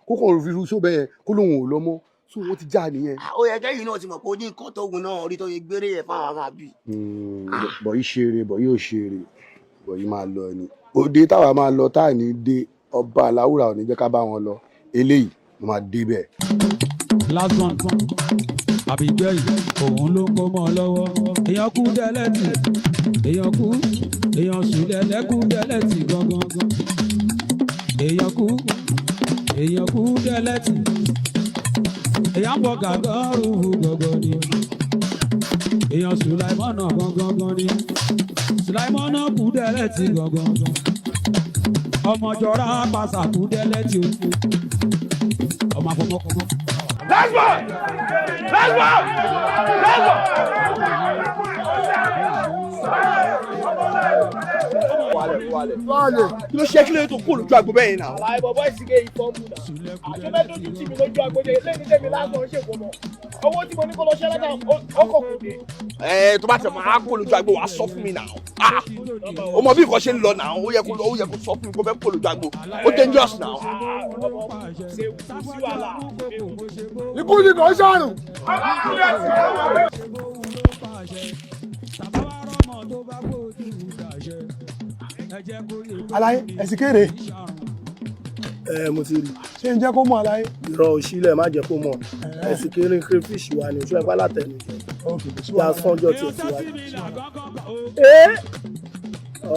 kó kàn fi irú ṣó bẹ́ẹ̀ kó lóun ò lọ mọ́ so wọ́n ti já nìyẹn. ó yẹ kẹ́yìn náà ti mọ̀ pé ó ní nǹkan tóun náà orí tó yẹ gbére yẹn fáwọn arábì. bọ̀yì ṣeré bọ̀yì ò ṣeré bọ̀yì máa lọ ni òde táwa máa lọ táà ní dé ọba aláwùrà ò ní jẹ́ ká bá wọn lọ eléyìí mo máa dé bẹ́ẹ̀. last one àbígbẹ̀yìn òun ló ń kó mọ́ ọ lọ́wọ́ èèyàn Kudeleti èèyàn sùlẹ̀lẹ̀ Kudeleti gangan èèyàn Kudeleti èèyàn bọ̀ gàgán rúhu gangan ni èèyàn Sulaimona gangan ni Sulaimona Kudeleti gangan ọmọjọra pàṣà Kudeleti ọmọ àfọmọkọmọ. Let's go! Let's go! Let's go! Wálé kí ló ṣe kí ló tó kó lójú àgbo bẹ́ẹ̀ náà. Àlàyé bọ̀bọ̀ ìsìnkè ìfọ́nmù náà. Àjọmẹ́tò tún tì mí lójú àgbo jẹ lẹ́ni tẹ́mi lásán ṣèkó mọ́. Owó tí mo ní kó lọ ṣẹ́ lẹ́ka ọkọ̀ kò dé. Tó bá tẹ̀ máa kó lójú àgbo wàá sọ fún mi náà. Ó mọ bí nǹkan ṣe ń lọ náà ó yẹ kó sọ fún mi kó fẹ́ kó lójú àgbo ó dangerous náà. Ikú ni kò ṣàrùn. Aláyé ẹ̀sìn kéré. Mo ti rí. Ṣé ń jẹ́ kó mọ̀ Aláyé? Ìrọ̀ òṣìlẹ̀ má jẹ́ kó mọ̀. Ẹ̀sìn kéré crayfish wà ní oṣù ẹ̀pá látẹ̀nu jẹ. Ìyá sọ́njọ́ tiẹ̀ sí wájú.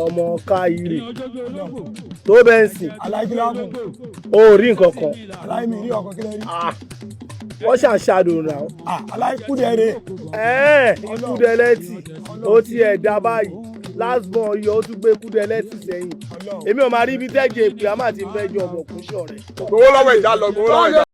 Ọmọ káyìrì tó bẹ́ẹ̀ sìn. Aláyé kí ló mú? O ò rí nǹkan kan. Aláyé mi rí ọkàn kí lè rí. Wọ́n ṣàṣàdùn náà. Aláyé Kúdẹ̀rẹ̀. Kudeleti ó ti ẹ̀ dá báyìí. Last born yọ ó tún gbé Kudeleti sẹ́yìn. Èmi ò máa rí ibi tẹ́jẹ̀ ìpè àmà àti ìbẹ́jọ ọmọkùnrin ṣọ̀rẹ́. Gbowó lọ́wọ́ ìjà lọ gbowó lọ́wọ́ ìjà.